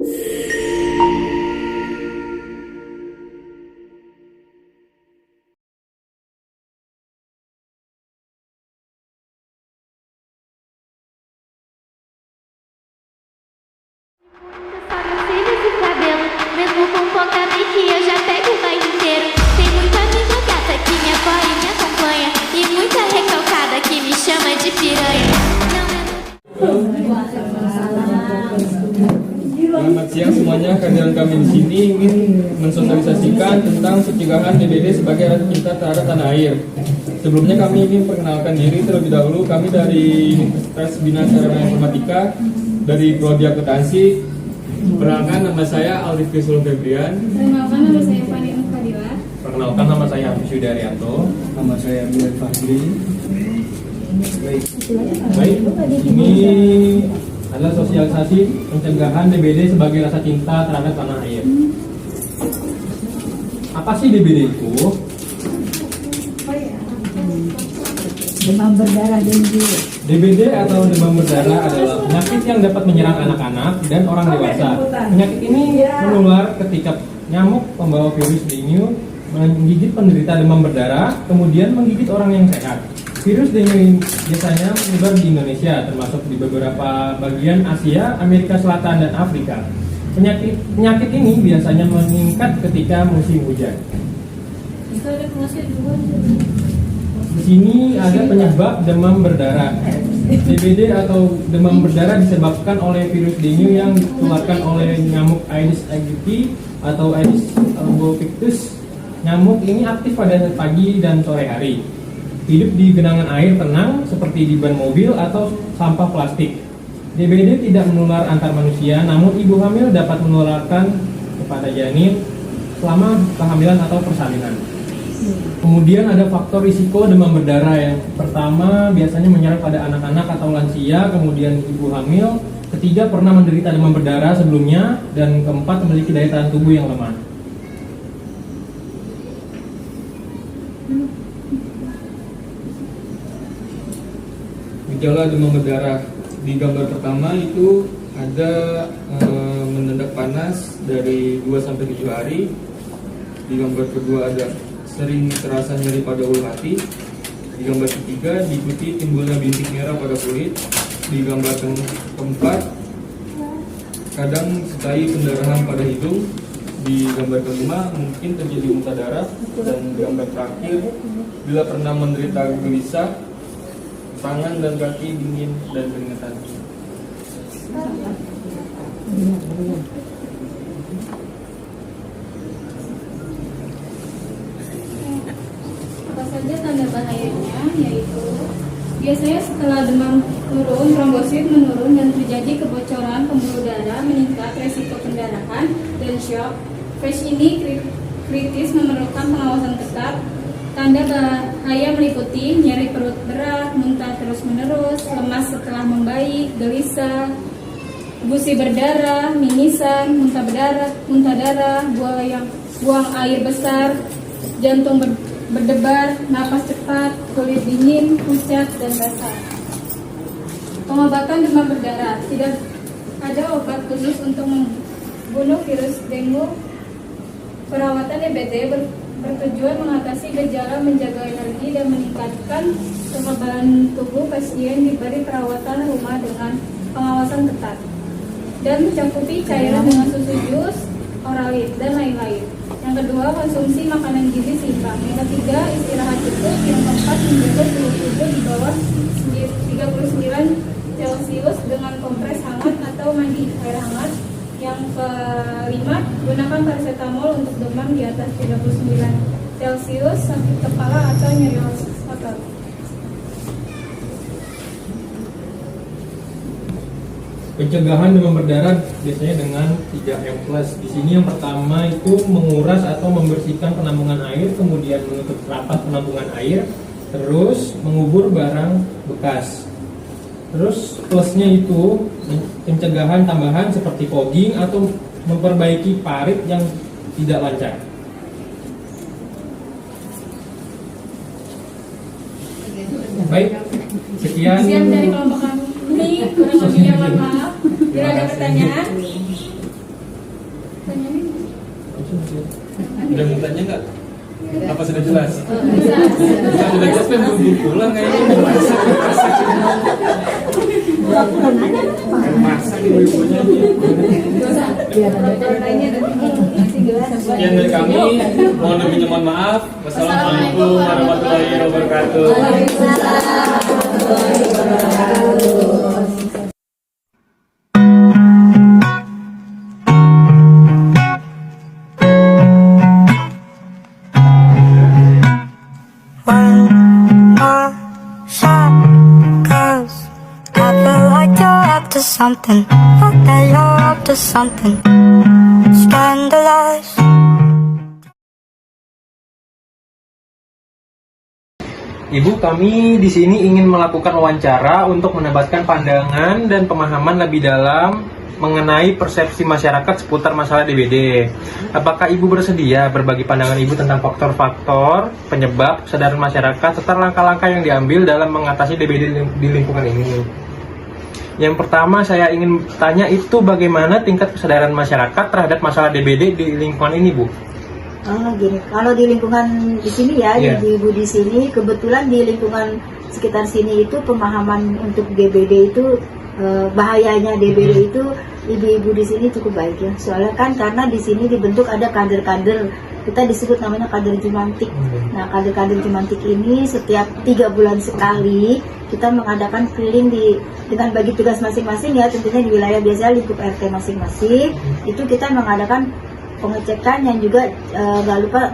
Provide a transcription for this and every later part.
Mesmo com pouca make eu já pego o baile inteiro. Tem muita amiga gata que me apoia e me acompanha, e muita recalcada que me chama de piranha. Selamat siang semuanya, kehadiran kami di sini ingin mensosialisasikan tentang pencegahan DBD sebagai rasa cinta terhadap tanah air. Sebelumnya kami ingin perkenalkan diri terlebih dahulu. Kami dari Universitas Bina Sarana Informatika dari Prodi Akuntansi. Perkenalkan, nama saya Alif Krisul Febrian. Perkenalkan, nama saya Fani Fadila. Perkenalkan, nama saya Hafiz Yudaryanto. Nama saya Bilal Fahri. Baik, ini adalah sosialisasi pencegahan DBD sebagai rasa cinta terhadap tanah air. Apa sih DBD itu? Demam berdarah dengue. DBD atau demam berdarah adalah penyakit yang dapat menyerang anak-anak dan orang dewasa. Penyakit ini menular ketika nyamuk pembawa virus dengue menggigit penderita demam berdarah, kemudian menggigit orang yang sehat. Virus dengue biasanya menyebar di Indonesia, termasuk di beberapa bagian Asia, Amerika Selatan, dan Afrika. Penyakit ini biasanya meningkat ketika musim hujan. Di sini ada penyebab demam berdarah. DBD atau demam berdarah disebabkan oleh virus dengue yang ditularkan oleh nyamuk Aedes aegypti atau Aedes albopictus. Nyamuk ini aktif pada pagi dan sore hari. Hidup di genangan air tenang seperti di ban mobil atau sampah plastik. DBD tidak menular antar manusia, namun ibu hamil dapat menularkan kepada janin selama kehamilan atau persalinan. Kemudian ada faktor risiko demam berdarah. Yang pertama biasanya menyerang pada anak-anak atau lansia, kemudian ibu hamil, ketiga pernah menderita demam berdarah sebelumnya, dan keempat memiliki daya tahan tubuh yang lemah. Gejala demam berdarah di gambar pertama itu ada mendadak panas dari 2-7 hari. Di gambar kedua ada sering terasa nyeri pada ulu hati. Di gambar ketiga diikuti timbulnya bintik merah pada kulit. Di gambar keempat kadang sertai pendarahan pada hidung. Di gambar kelima mungkin terjadi muntah darah. Dan gambar terakhir bila pernah menderita gelisah, tangan dan kaki dingin dan keringetan. Apa saja tanda bahayanya? Yaitu biasanya setelah demam turun, trombosit menurun dan terjadi kebocoran pembuluh darah, meningkat resiko pendarahan dan shock. Fase ini kritis, memerlukan pengawasan ketat. Tanda bahaya meliputi nyeri perut berat, muntah terus-menerus, lemas setelah membaik, gelisah, gusi berdarah, mimisan, muntah darah, buang air besar, jantung berdebar, napas cepat, kulit dingin, pucat, dan basah. Pengobatan demam berdarah. Tidak ada obat khusus untuk membunuh virus dengue. Perawatan DBD bertujuan mengatasi gejala, menjaga energi, dan meningkatkan kekebalan tubuh. Pasien diberi perawatan rumah dengan pengawasan ketat dan mencakupi cairan dengan susu jus, oralit, dan lain-lain. Yang kedua, konsumsi makanan gizi seimbang. Yang ketiga, istirahat cukup. Yang keempat, menjaga suhu tubuh di bawah 39 Celcius dengan kompres hangat atau mandi air hangat. Yang kelima, gunakan paracetamol untuk demam di atas 39 Celcius, sakit kepala atau nyeri otot. Pencegahan demam berdarah biasanya dengan 3M+. Di sini yang pertama itu menguras atau membersihkan penampungan air, kemudian menutup rapat penampungan air, terus mengubur barang bekas. Terus plusnya itu pencegahan tambahan seperti fogging atau memperbaiki parit yang tidak lancar. Baik, sekian dari kelompok kami. Kurang lebihnya mohon maaf. Bila ada pertanyaan, Udah mintanya nggak? Apa sudah jelas? Bisa. Sudah jelas kan belum pulang kayaknya. Masak ibu-ibunya. Sekian dari kami. Mohon lebih mohon maaf. Wassalamualaikum warahmatullahi wabarakatuh. One more shot, 'cause I feel like you're up to something. That you're up to something scandalous. Ibu, kami di sini ingin melakukan wawancara untuk mendapatkan pandangan dan pemahaman lebih dalam mengenai persepsi masyarakat seputar masalah DBD. Apakah Ibu bersedia berbagi pandangan Ibu tentang faktor-faktor penyebab kesadaran masyarakat serta langkah-langkah yang diambil dalam mengatasi DBD di lingkungan ini? Yang pertama saya ingin tanya itu bagaimana tingkat kesadaran masyarakat terhadap masalah DBD di lingkungan ini, Bu? Oh gini, kalau di lingkungan di sini ya, Iya. di ibu di sini, kebetulan di lingkungan sekitar sini itu pemahaman untuk DBD itu bahayanya DBD itu ibu-ibu di sini cukup baik ya. Soalnya kan karena di sini dibentuk ada kader-kader, kita disebut namanya kader Jumantik. Nah, kader-kader Jumantik ini setiap 3 bulan sekali kita mengadakan keliling dengan bagi tugas masing-masing ya, tentunya di wilayah biasa lingkup RT masing-masing. Itu kita mengadakan pengecekan yang juga nggak lupa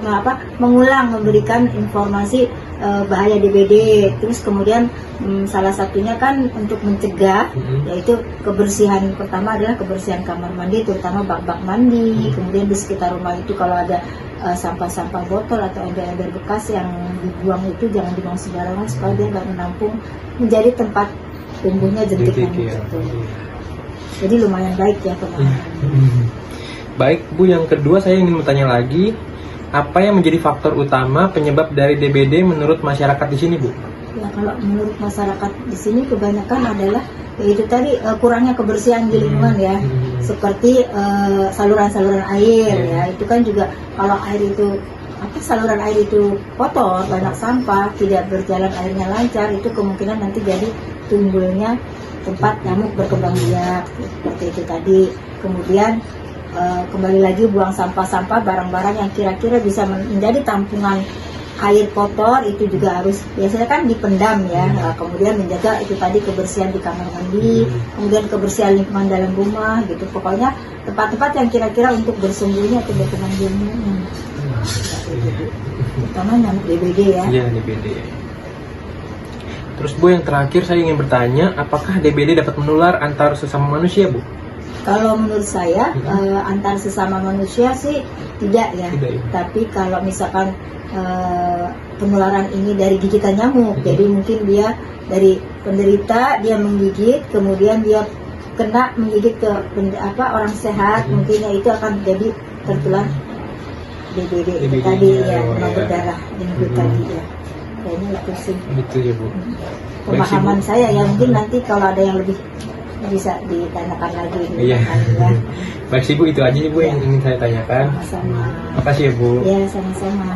mengulang memberikan informasi bahaya DBD. Terus kemudian salah satunya kan untuk mencegah, yaitu kebersihan. Pertama adalah kebersihan kamar mandi, terutama bak-bak mandi. Kemudian di sekitar rumah itu kalau ada sampah-sampah botol atau ember-ember bekas yang dibuang itu jangan dibuang sembarangan supaya dia nggak menampung menjadi tempat tumbuhnya jentik nyamuk itu. Jadi lumayan baik ya pemahaman. Baik Bu, yang kedua saya ingin bertanya lagi, apa yang menjadi faktor utama penyebab dari DBD menurut masyarakat di sini, Bu? Ya, kalau menurut masyarakat di sini kebanyakan adalah yaitu tadi kurangnya kebersihan di lingkungan ya, seperti saluran-saluran air ya, itu kan juga kalau air itu saluran air itu kotor, banyak sampah, tidak berjalan airnya lancar, itu kemungkinan nanti jadi timbulnya tempat nyamuk berkembang biak seperti itu tadi. Kemudian kembali lagi buang sampah-sampah barang-barang yang kira-kira bisa menjadi tampungan air kotor itu juga harus biasanya kan dipendam ya. Kemudian menjaga itu tadi kebersihan di kamar mandi, kemudian kebersihan lingkungan dalam rumah gitu. Pokoknya tempat-tempat yang kira-kira untuk bersembunyi atau berkembang biak, terutama nyamuk DBD ya. Iya, DBD. Terus Bu, yang terakhir saya ingin bertanya, apakah DBD dapat menular antar sesama manusia, Bu? Kalau menurut saya antar sesama manusia sih tidak ya. Tidak, ya. Tapi kalau misalkan penularan ini dari gigitan nyamuk, jadi mungkin dia dari penderita dia menggigit, kemudian dia kena menggigit ke orang sehat, mungkin ya itu akan jadi tertular DBD itu tadi ya, demam berdarah dengue tadi ya. Kayaknya itu sih. Betul ya Bu. Pemahaman saya ya, mungkin nanti kalau ada yang lebih bisa ditanyakan lagi. Iya. Ya. Baik sih Bu, itu aja sih Bu yang ingin saya tanyakan. Sama-sama. Makasih ya Bu. Ya, sama-sama.